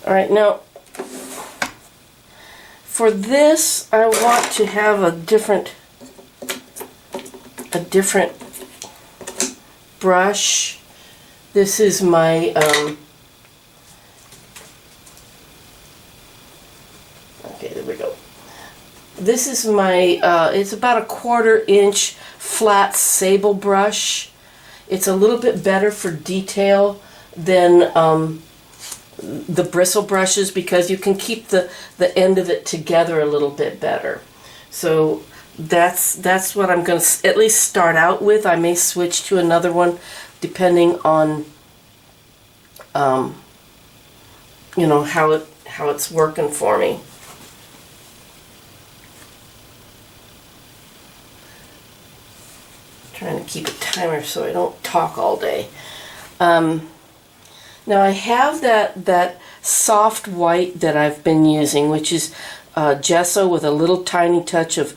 Alright, now for this I want to have a different brush. This is my okay, there we go. This is my it's about a 1/4 inch flat sable brush. It's a little bit better for detail than the bristle brushes because you can keep the end of it together a little bit better. So that's what I'm going to at least start out with. I may switch to another one depending on you know, how it's working for me. Trying to keep a timer so I don't talk all day. Now I have that soft white that I've been using, which is gesso with a little tiny touch of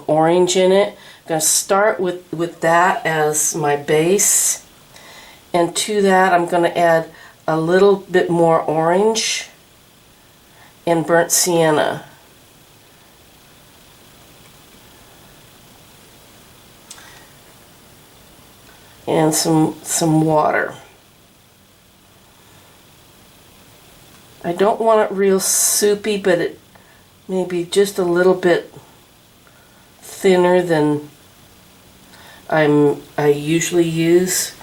orange in it. I'm going to start with that as my base, and to that I'm going to add a little bit more orange and burnt sienna. And some water. I don't want it real soupy, but it may be just a little bit thinner than I usually use.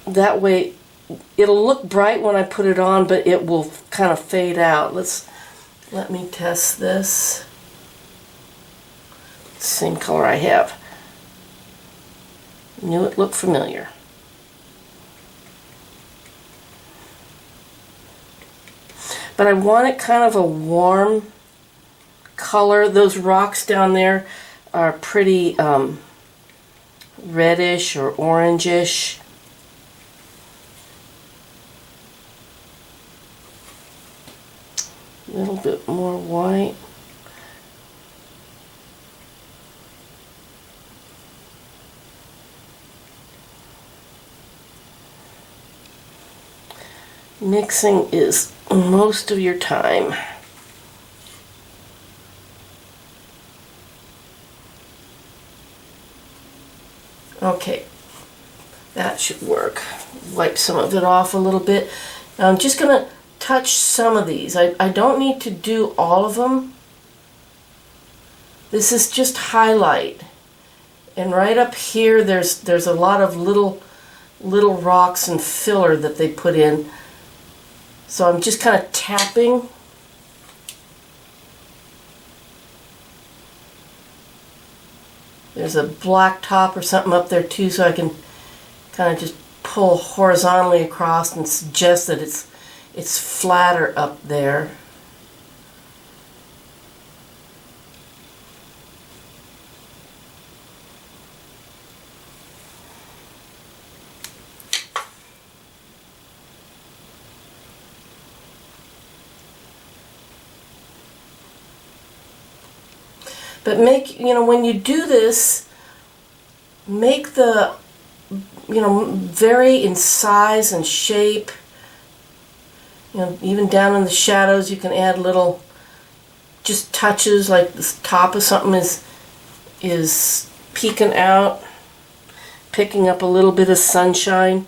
That way it'll look bright when I put it on, but it will kind of fade out. Let me test this. Same color I have. Knew it looked familiar. But I want it kind of a warm color. Those rocks down there are pretty reddish or orangish. A little bit more white. Mixing is most of your time. Okay, that should work. Wipe some of it off a little bit. Now I'm just going to touch some of these. I don't need to do all of them. This is just highlight. And right up here there's a lot of little rocks and filler that they put in. So I'm just kind of tapping. There's a black top or something up there too, so I can kind of just pull horizontally across and suggest that it's flatter up there. But make, you know, when you do this, make the, you know, vary in size and shape. You know, even down in the shadows you can add little just touches, like the top of something is peeking out, picking up a little bit of sunshine.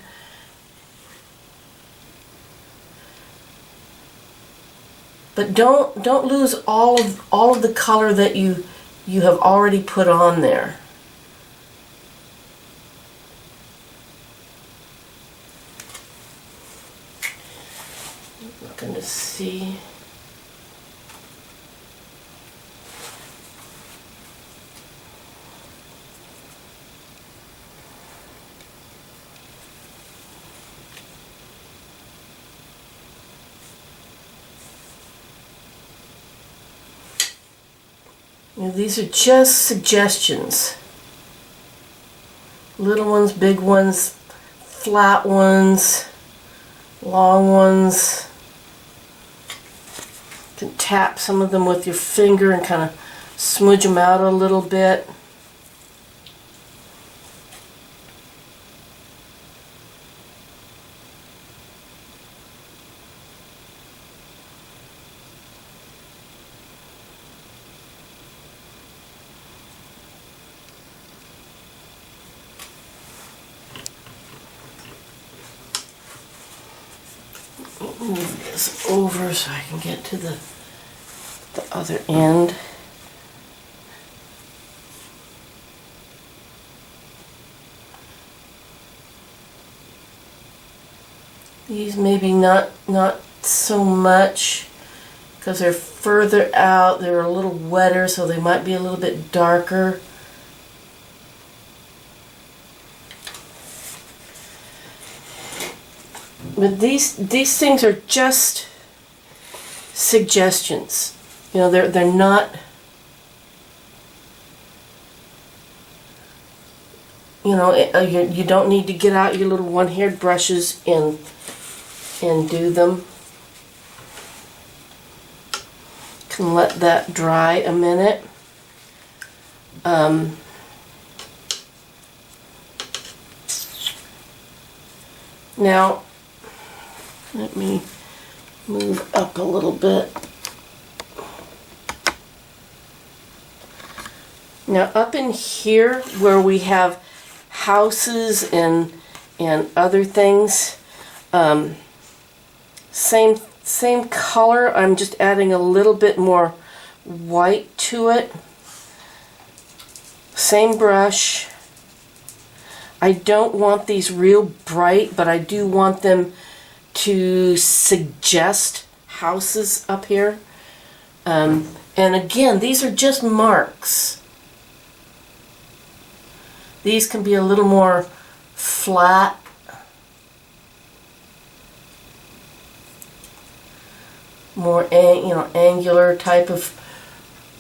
But don't lose all of the color that you have already put on there. I'm looking to see. You know, these are just suggestions. Little ones, big ones, flat ones, long ones. You can tap some of them with your finger and kind of smudge them out a little bit. move this over so I can get to the other end. These maybe not so much because they're further out. They're a little wetter, so they might be a little bit darker. But these things are just suggestions. You know, they're not, you know, you don't need to get out your little one-haired brushes and do them. Can let that dry a minute. Now, let me move up a little bit. Now up in here where we have houses and other things, same color. I'm just adding a little bit more white to it. Same brush. I don't want these real bright, but I do want them to suggest houses up here. And again, these are just marks. These can be a little more flat. More angular type of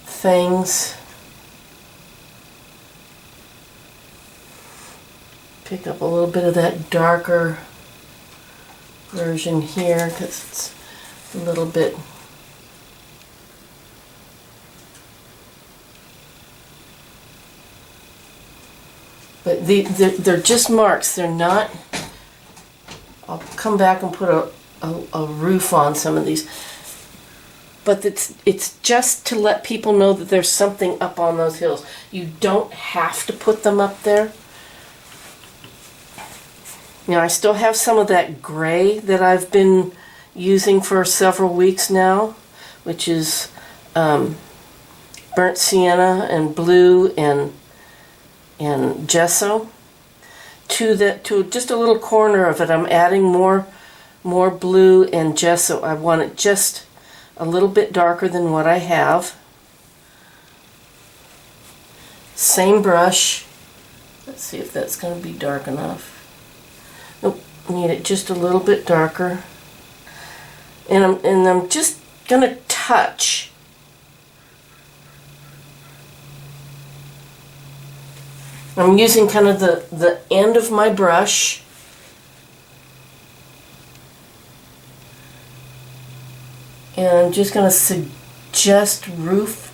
things. Pick up a little bit of that darker version here because it's a little bit but they're just marks. They're not. I'll come back and put a roof on some of these. But it's just to let people know that there's something up on those hills. You don't have to put them up there. Now I still have some of that gray that I've been using for several weeks now, which is burnt sienna and blue and gesso. To just a little corner of it, I'm adding more blue and gesso. I want it just a little bit darker than what I have. Same brush. Let's see if that's going to be dark enough. Nope, need it just a little bit darker. And I'm just going to touch. I'm using kind of the end of my brush. And I'm just going to suggest roofs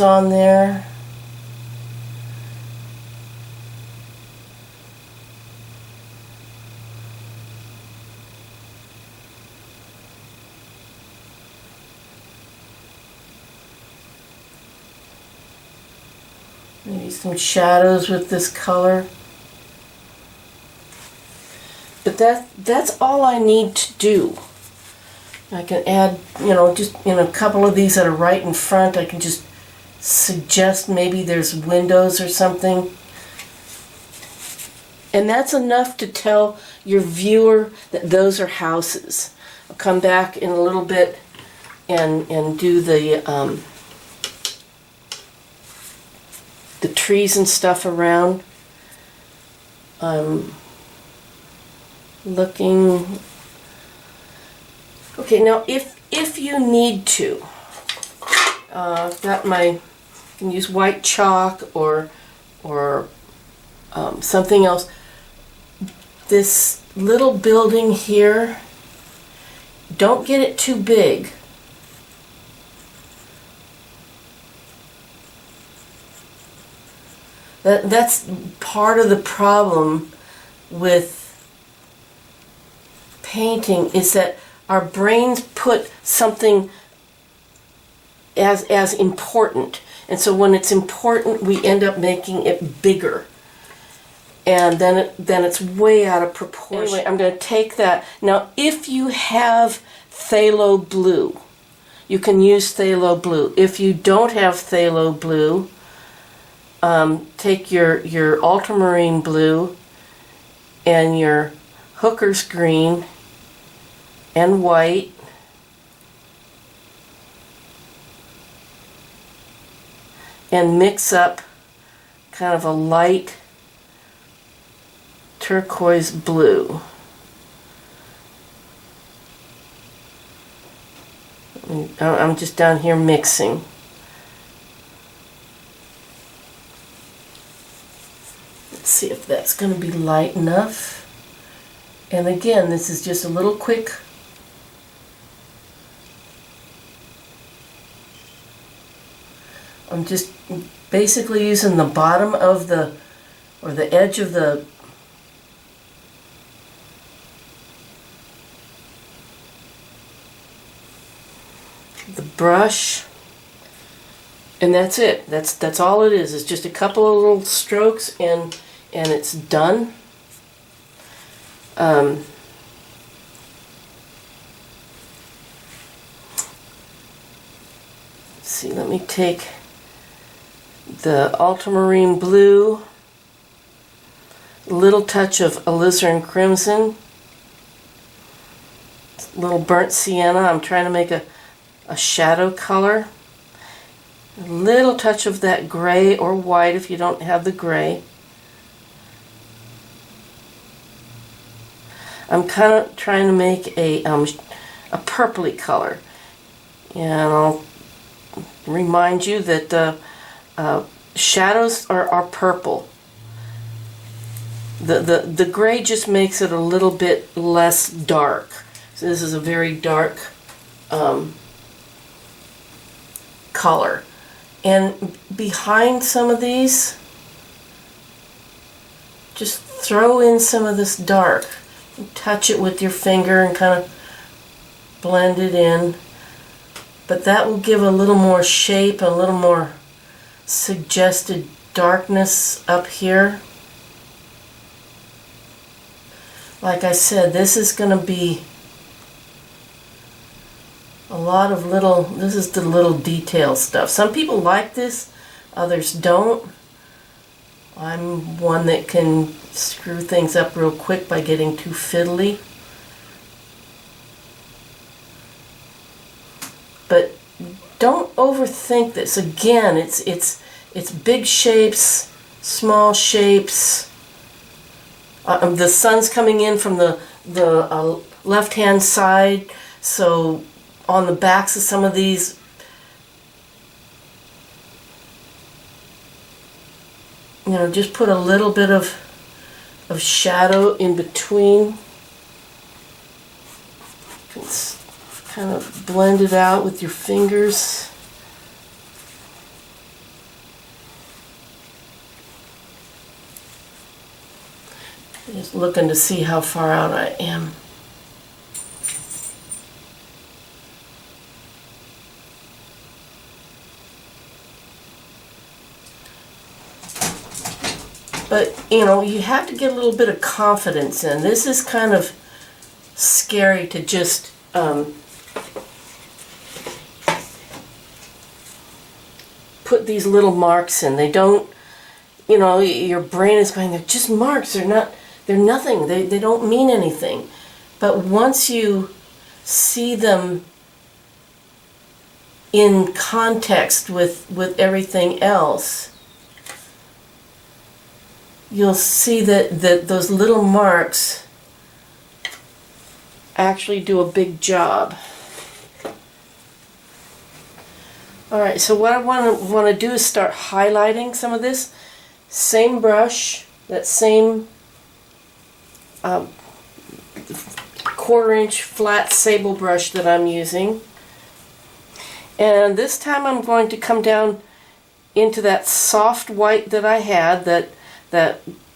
on there. Maybe some shadows with this color. But that's all I need to do. I can add, just a couple of these that are right in front. I can just suggest maybe there's windows or something. And that's enough to tell your viewer that those are houses. I'll come back in a little bit and do the trees and stuff around. I'm looking. Okay, now if you need to, I've got you can use white chalk or something else. This little building here, don't get it too big. That's part of the problem with painting, is that our brains put something as important, and so when it's important we end up making it bigger. and then it's way out of proportion. Anyway, I'm going to take that. Now, if you have phthalo blue, you can use phthalo blue. If you don't have phthalo blue, take your ultramarine blue and your hooker's green and white, and mix up kind of a light turquoise blue. I'm just down here mixing. Let's see if that's going to be light enough. And again, this is just a little quick I'm just basically using the bottom of the, or the edge of the brush, and that's it. That's all it is. It's just a couple of little strokes and it's done. Let's see, let me take the ultramarine blue, a little touch of alizarin crimson, a little burnt sienna. I'm trying to make a shadow color. A little touch of that gray or white if you don't have the gray. I'm kind of trying to make a purpley color. And I'll remind you that shadows are purple. The gray just makes it a little bit less dark. So this is a very dark color. And behind some of these, just throw in some of this dark. Touch it with your finger and kind of blend it in. But that will give a little more shape, a little more suggested darkness up here. Like I said, this is going to be a lot of little, this is the little detail stuff. Some people like this, others don't. I'm one that can screw things up real quick by getting too fiddly. But don't overthink this. Again, it's big shapes, small shapes. The sun's coming in from the left-hand side, so on the backs of some of these, you know, just put a little bit of shadow in between. Kind of blend it out with your fingers. Just looking to see how far out I am. But, you know, you have to get a little bit of confidence in. This is kind of scary to just put these little marks in. They don't, you know, your brain is going, they're just marks. They're nothing. They don't mean anything. But once you see them in context with everything else, you'll see that those little marks actually do a big job. Alright, so what I want to do is start highlighting some of this. Same brush, that same 1/4 inch flat sable brush that I'm using. And this time I'm going to come down into that soft white that I had, that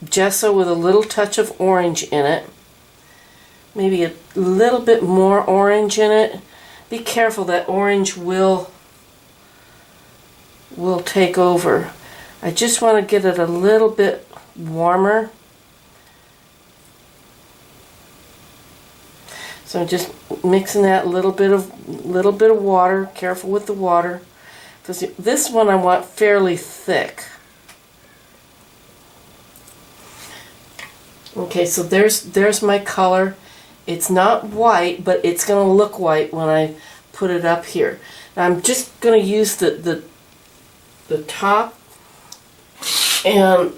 gesso with a little touch of orange in it. Maybe a little bit more orange in it. Be careful, that orange will take over. I just want to get it a little bit warmer. So I'm just mixing that little bit of water. Careful with the water, because this one I want fairly thick. Okay, so there's my color. It's not white, but it's going to look white when I put it up here. Now I'm just going to use the top, and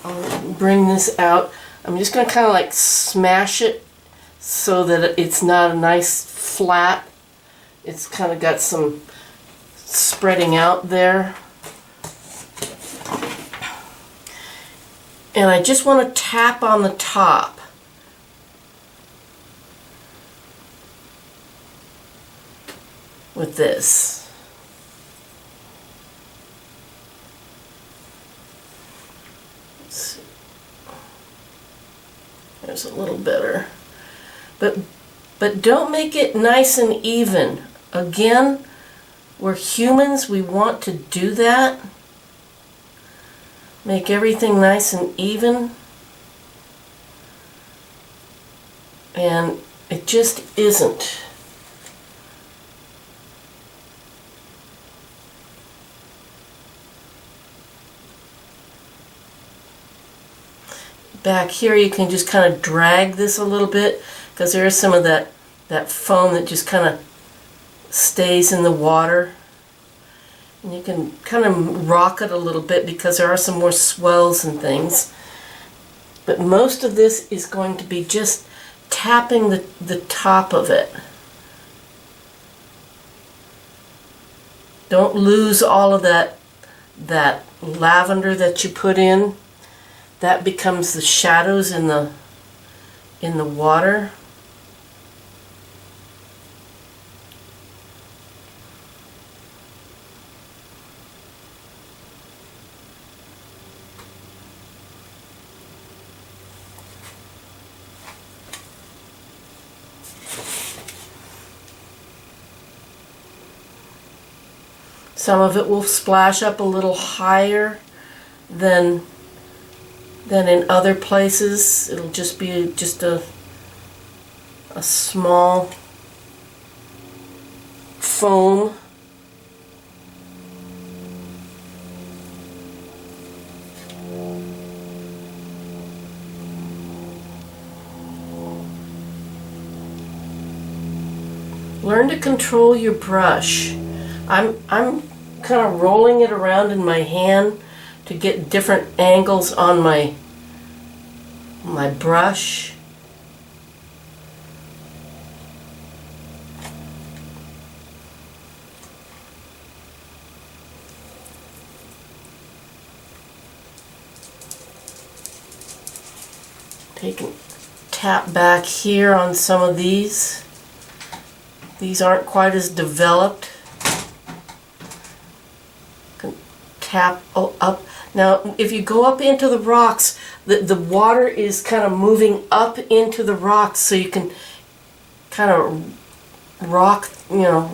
I'll bring this out. I'm just going to kind of like smash it so that it's not a nice flat. It's kind of got some spreading out there. And I just want to tap on the top. With this. Let's see. There's a little better. But don't make it nice and even. Again, we're humans, we want to do that. Make everything nice and even. And it just isn't. Back here you can just kind of drag this a little bit, because there is some of that foam that just kind of stays in the water. And you can kind of rock it a little bit because there are some more swells and things. But most of this is going to be just tapping the top of it. Don't lose all of that lavender that you put in. That becomes the shadows in the water. Some of it will splash up a little higher than in other places. It'll just be just a small foam. Learn to control your brush. I'm kind of rolling it around in my hand to get different angles on my brush. Take and tap back here on some of these. These aren't quite as developed. Tap up. Now, if you go up into the rocks, the water is kind of moving up into the rocks, so you can kind of rock your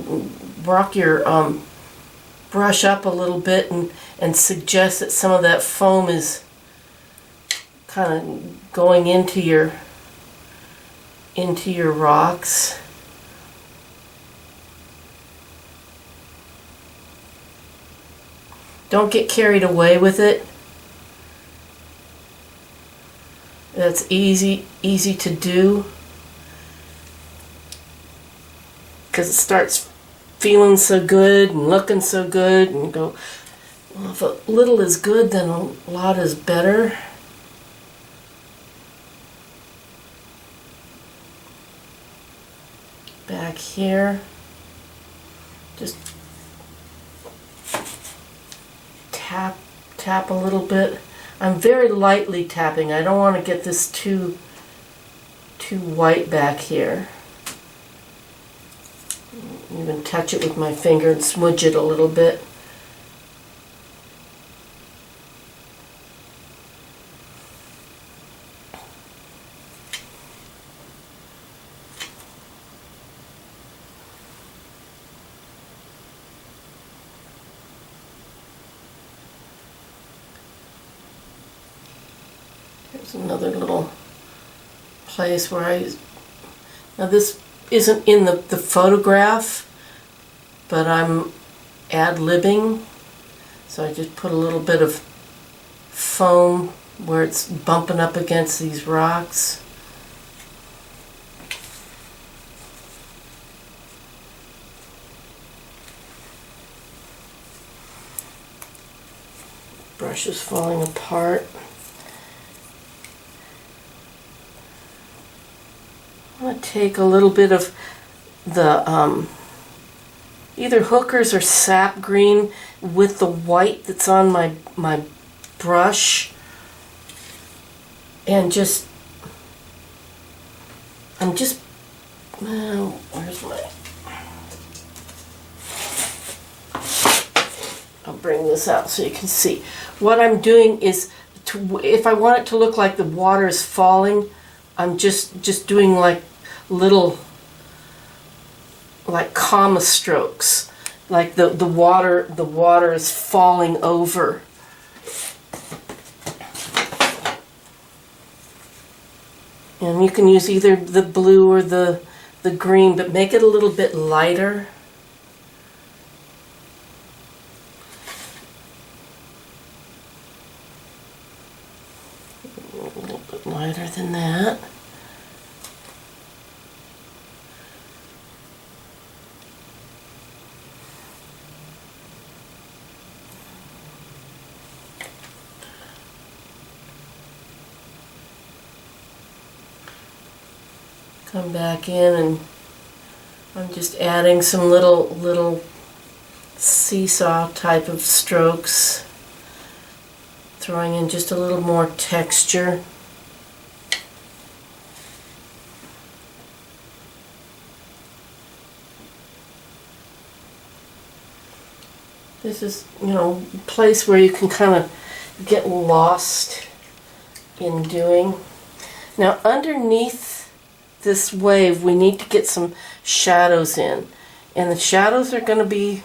brush up a little bit and suggest that some of that foam is kind of going into your rocks. Don't get carried away with it. That's easy to do, because it starts feeling so good and looking so good, and you go, well, if a little is good, then a lot is better. Back here, just tap a little bit. I'm very lightly tapping. I don't want to get this too white back here. Even touch it with my finger and smudge it a little bit. Here's another little place where Now this isn't in the photograph, but I'm ad-libbing, so I just put a little bit of foam where it's bumping up against these rocks. Brush is falling apart. I'm going to take a little bit of the either Hooker's or sap green with the white that's on my brush, and where's my, I'll bring this out so you can see. What I'm doing is, if I want it to look like the water is falling, I'm just doing like little, like comma strokes, like the water is falling over. And you can use either the blue or the green, but make it a little bit lighter. A little bit lighter than that. Come back in, and I'm just adding some little seesaw type of strokes, throwing in just a little more texture. This is, a place where you can kind of get lost in doing. Now underneath this wave, we need to get some shadows in, and the shadows are going to be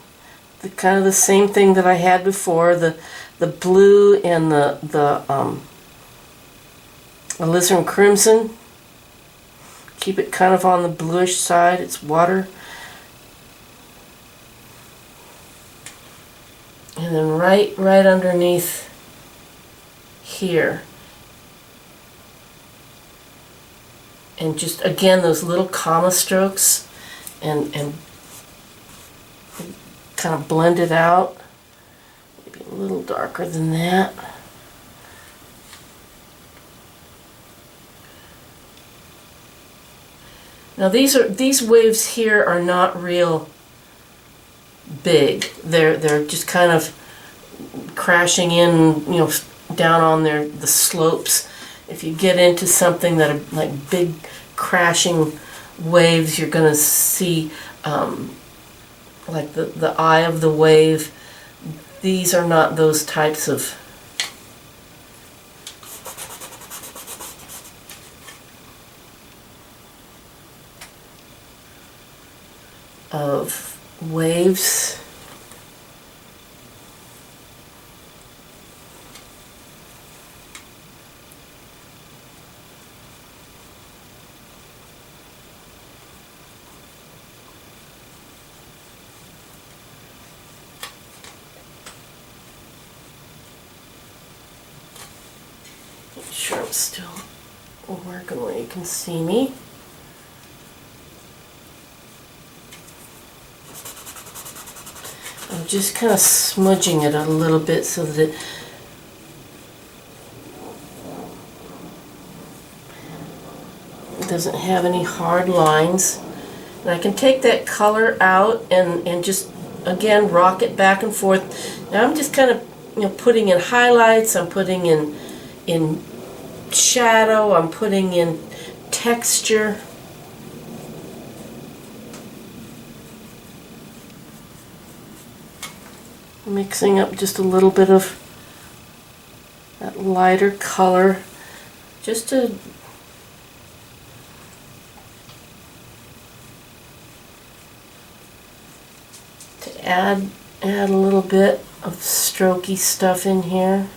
kind of the same thing that I had before, the blue and the alizarin crimson. Keep it kind of on the bluish side. It's water. And then right underneath here, and just again those little comma strokes, and kind of blend it out. Maybe a little darker than that. Now these waves here are not real big. They're just kind of crashing in, down on the slopes. If you get into something that are like big crashing waves, you're going to see like the eye of the wave. These are not those types of waves. Make sure I'm still working where you can see me. I'm just kind of smudging it a little bit so that it doesn't have any hard lines. And I can take that color out and just, again, rock it back and forth. Now I'm just kind of putting in highlights, I'm putting in shadow, I'm putting in texture. Mixing up just a little bit of that lighter color, just to add a little bit of strokey stuff in here.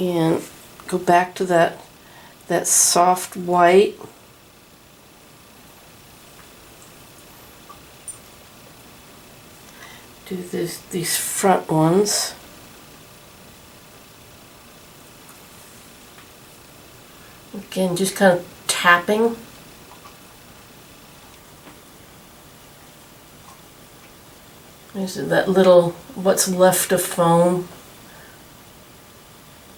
And go back to that soft white. Do these front ones. Again, just kind of tapping. There's that little, what's left of foam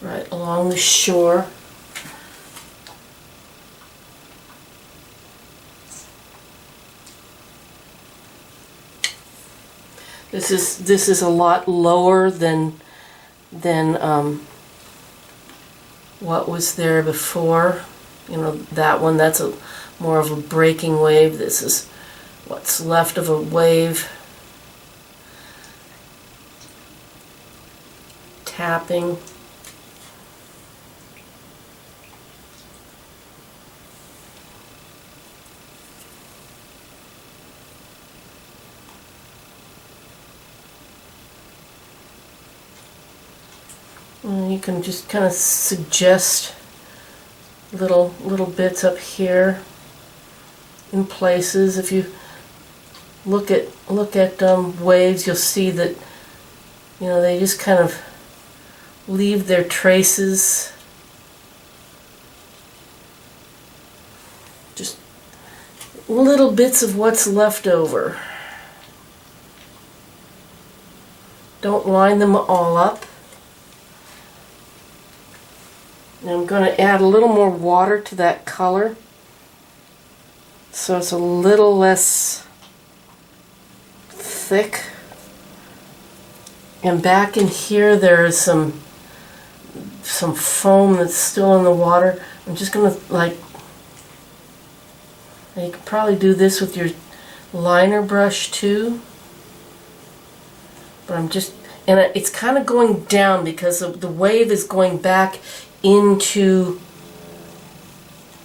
right along the shore. This is a lot lower than what was there before. You know, that one, that's more of a breaking wave. This is what's left of a wave. Tapping. And you can just kind of suggest little bits up here in places. If you look at waves, you'll see that, you know, they just kind of leave their traces. Just little bits of what's left over. Don't line them all up. Now I'm going to add a little more water to that color so it's a little less thick. And back in here there is some foam that's still in the water. I'm just going to, like, you could probably do this with your liner brush too. But I'm just, and it's kind of going down because the wave is going back into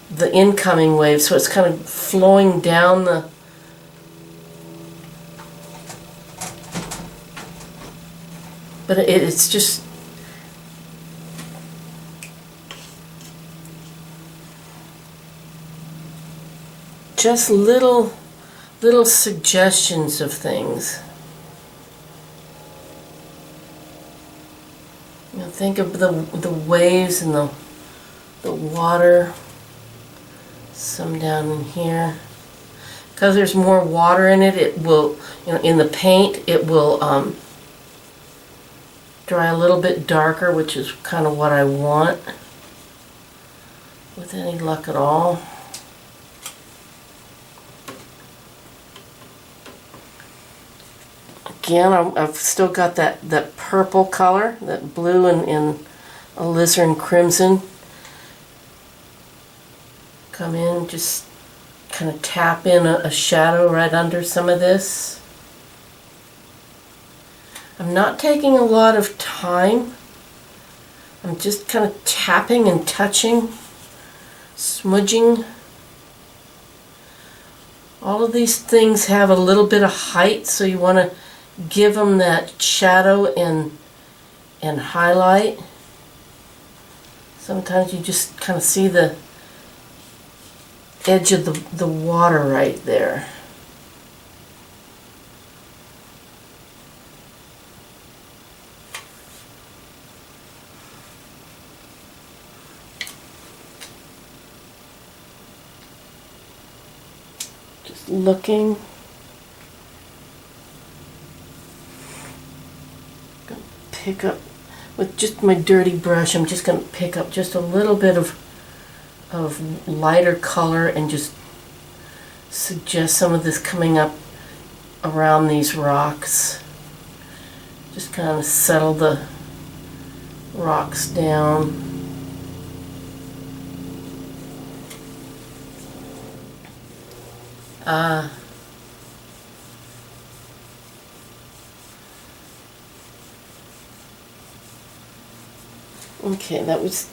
the incoming wave, so it's kind of flowing down the but it's just little suggestions of things. You know, think of the waves and the water. Some down in here. Because there's more water in it, it will, you know, in the paint, it will dry a little bit darker, which is kind of what I want. With any luck at all. Again, I've still got that purple color, that blue and alizarin crimson. Come in, just kind of tap in a shadow right under some of this. I'm not taking a lot of time. I'm just kind of tapping and touching, smudging. All of these things have a little bit of height, so you want to give them that shadow and highlight. Sometimes you just kind of see the edge of the water right there. Just looking. Gonna pick up with just my dirty brush. I'm just going to pick up just a little bit of lighter color and just suggest some of this coming up around these rocks. Just kind of settle the rocks down. Okay, that was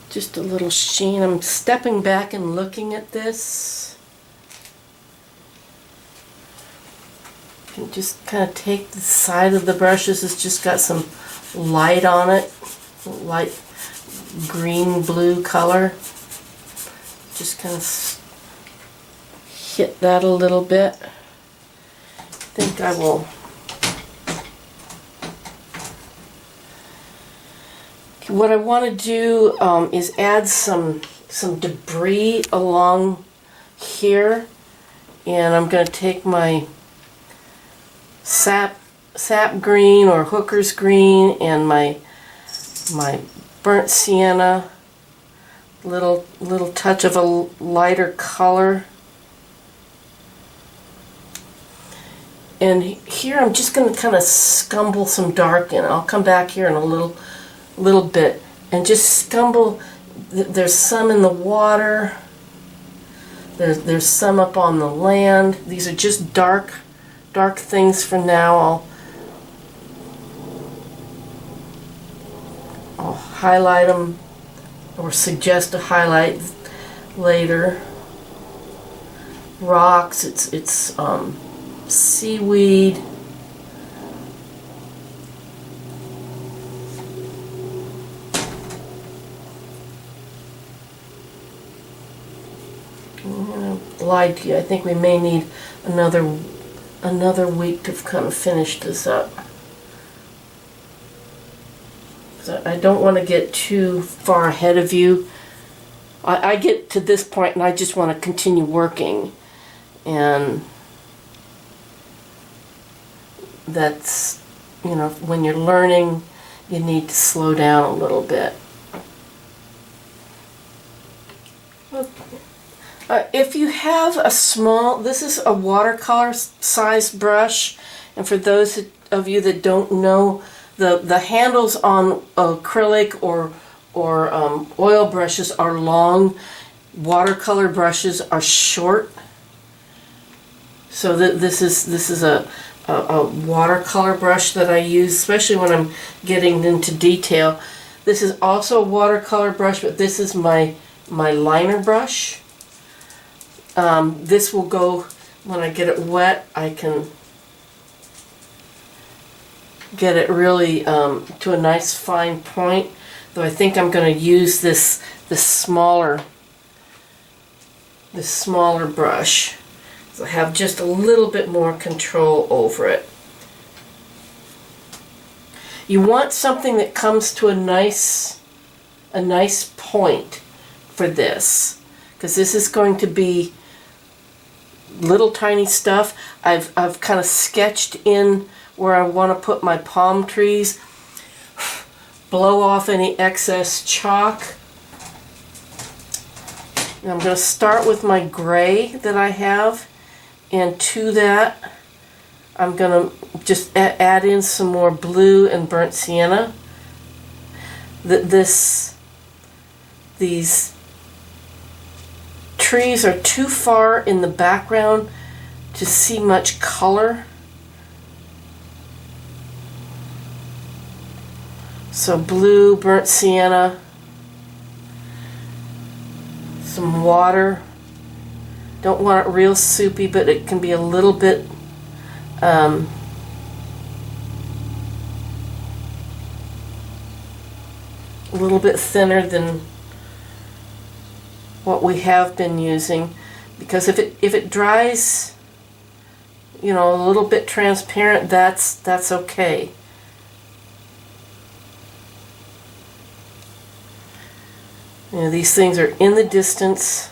just a little sheen. I'm stepping back and looking at this. You can just kind of take the side of the brush. This has just got some light on it. light green blue color. Just kind of hit that a little bit. I think I will. What I want to do is add some debris along here, and I'm going to take my sap green or hooker's green and my burnt sienna, little touch of a lighter color. And here I'm just going to kind of scumble some dark in. I'll come back here in a little bit and just scumble. There's some in the water. There's some up on the land. These are just dark things for now. I'll highlight them or suggest a highlight later. Rocks, it's seaweed. I'm gonna lie to you. I think we may need another week to kind of finish this up. So I don't want to get too far ahead of you. I get to this point and I just want to continue working, and that's, you know, when you're learning, you need to slow down a little bit. If you have a small, this is a watercolor size brush, and for those of you that don't know, the handles on acrylic or oil brushes are long, watercolor brushes are short. So this is a watercolor brush that I use, especially when I'm getting into detail. This is also a watercolor brush, but this is my liner brush. This will go, when I get it wet, I can get it really to a nice fine point. Though I think I'm going to use this smaller brush. So I have just a little bit more control over it. You want something that comes to a nice point for this, because this is going to be little tiny stuff. I've kind of sketched in where I want to put my palm trees, blow off any excess chalk. And I'm going to start with my gray that I have, and to that I'm going to just add in some more blue and burnt sienna. These trees are too far in the background to see much color. So blue, burnt sienna, some water. Don't want it real soupy, but it can be a little bit a little bit thinner than what we have been using, because if it dries, you know, a little bit transparent, that's okay. You know, these things are in the distance.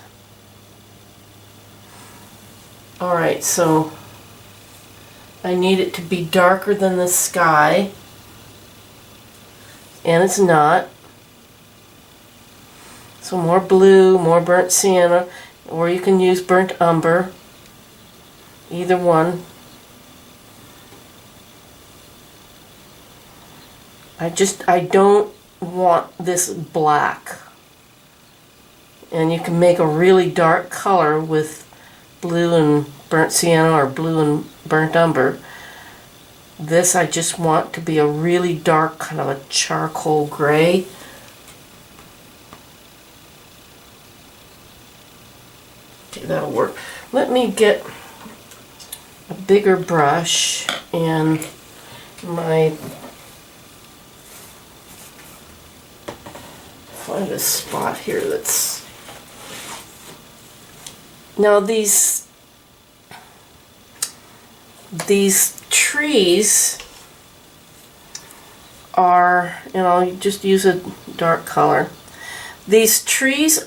Alright, so I need it to be darker than the sky, and it's not. So more blue, more burnt sienna, or you can use burnt umber, either one. I don't want this black. And you can make a really dark color with blue and burnt sienna or blue and burnt umber. This I just want to be a really dark, kind of a charcoal gray. Okay, that'll work. Let me get a bigger brush and my find a spot here that's... Now these trees are, you just use a dark color. These trees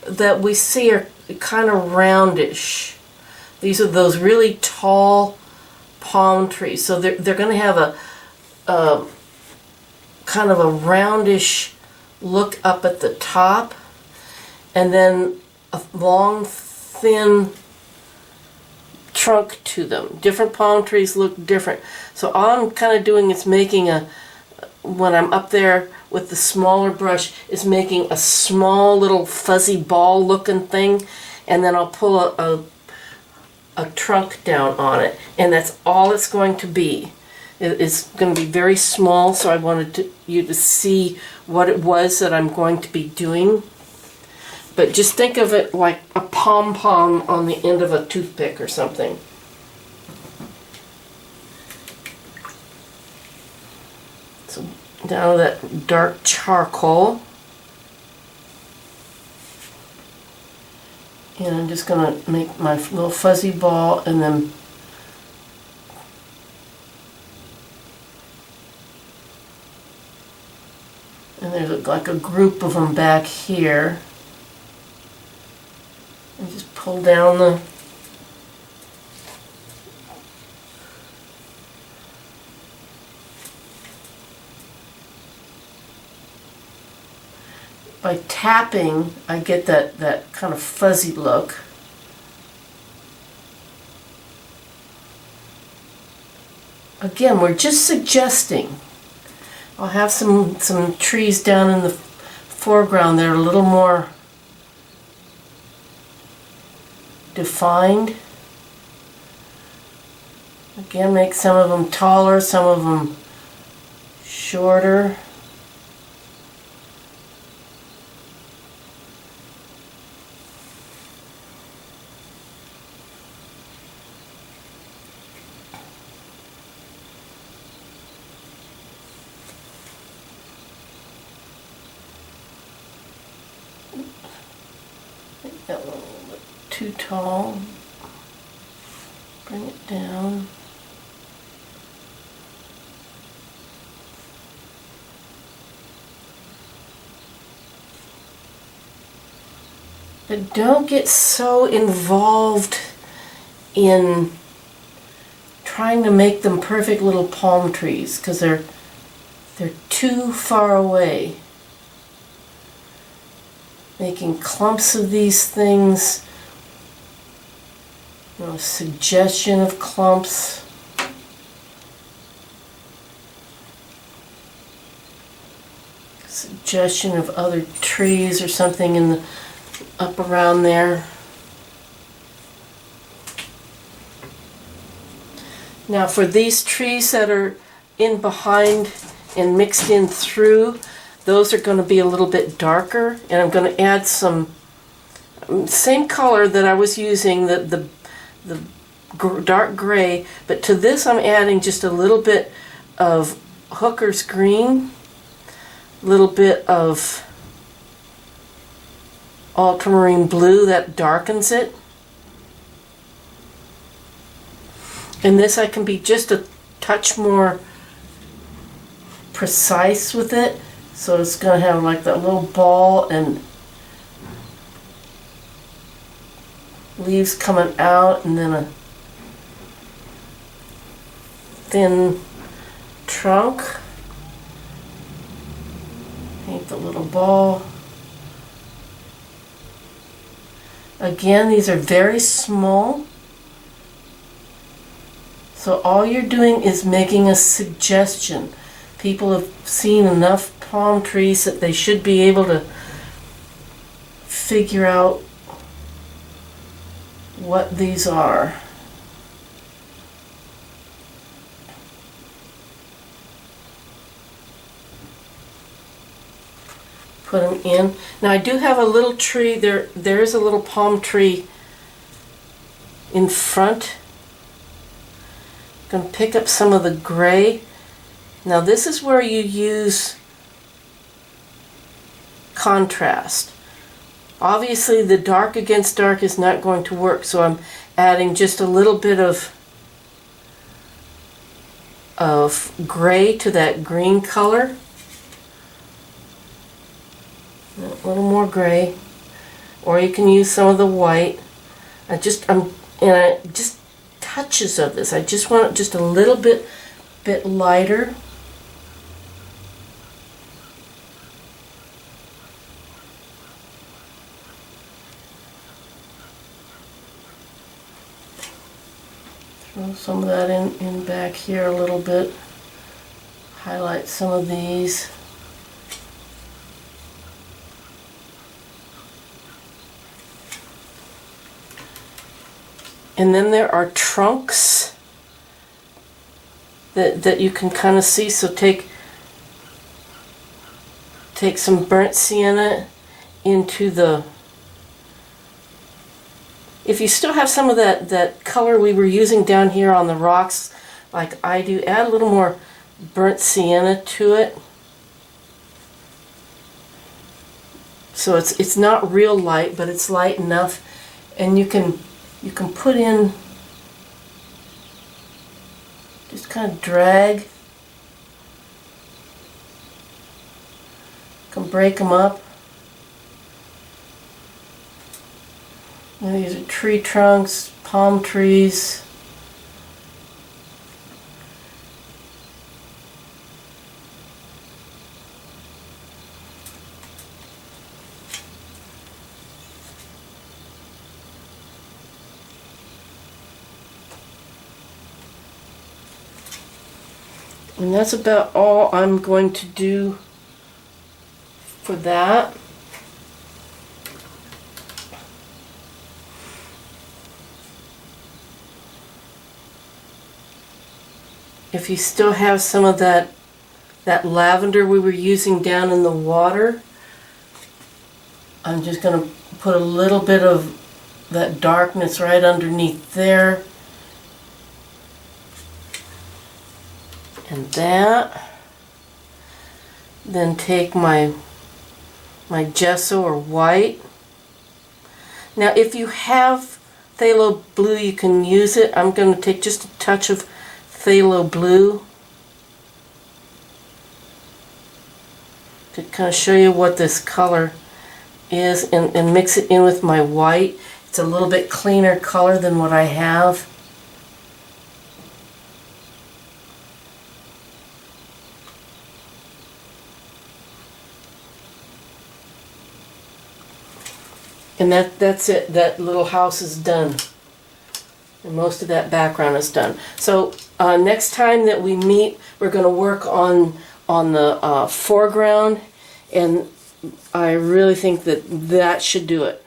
that we see are kind of roundish. These are those really tall palm trees. So they're going to have a kind of a roundish look up at the top, and then a long, thin trunk to them. Different palm trees look different. So all I'm kind of doing is making when I'm up there with the smaller brush, is making a small little fuzzy ball looking thing, and then I'll pull a trunk down on it, and that's all it's going to be. It's going to be very small, so I wanted you to see what it was that I'm going to be doing. But just think of it like a pom-pom on the end of a toothpick or something. So down to that dark charcoal. And I'm just going to make my little fuzzy ball, and then there's like a group of them back here. And just pull down the by tapping, I get that kind of fuzzy look. Again, we're just suggesting. I'll have some trees down in the foreground that are a little more defined. Again, make some of them taller, some of them shorter. That one a little bit too tall. Bring it down. But don't get so involved in trying to make them perfect little palm trees, because they're too far away. Making clumps of these things, suggestion of clumps. Suggestion of other trees or something in the up around there. Now for these trees that are in behind and mixed in through, those are going to be a little bit darker, and I'm going to add some same color that I was using, the dark gray, but to this I'm adding just a little bit of Hooker's green, a little bit of ultramarine blue that darkens it. And this I can be just a touch more precise with it. So it's going to have like that little ball and leaves coming out, and then a thin trunk. Paint the little ball. Again, these are very small. So all you're doing is making a suggestion. People have seen enough palm trees that they should be able to figure out what these are. Put them in. Now I do have a little tree, there is a little palm tree in front. I'm going to pick up some of the gray. Now this is where you use contrast. Obviously the dark against dark is not going to work, so I'm adding just a little bit of gray to that green color. A little more gray, or you can use some of the white. Just touches of this. I just want it just a little bit lighter. Throw some of that in back here a little bit. Highlight some of these. And then there are trunks that you can kind of see. So take some burnt sienna into the, if you still have some of that color we were using down here on the rocks, like I do, add a little more burnt sienna to it. So it's not real light, but it's light enough, and you can put in, just kind of drag, you can break them up. And these are tree trunks, palm trees. And that's about all I'm going to do for that. If you still have some of that lavender we were using down in the water, I'm just going to put a little bit of that darkness right underneath there. And that. Then take my gesso or white. Now if you have phthalo blue, you can use it. I'm going to take just a touch of phthalo blue to kind of show you what this color is, and mix it in with my white. It's a little bit cleaner color than what I have. And that's it. That little house is done. And most of that background is done. So next time that we meet, we're going to work on the foreground, and I really think that should do it.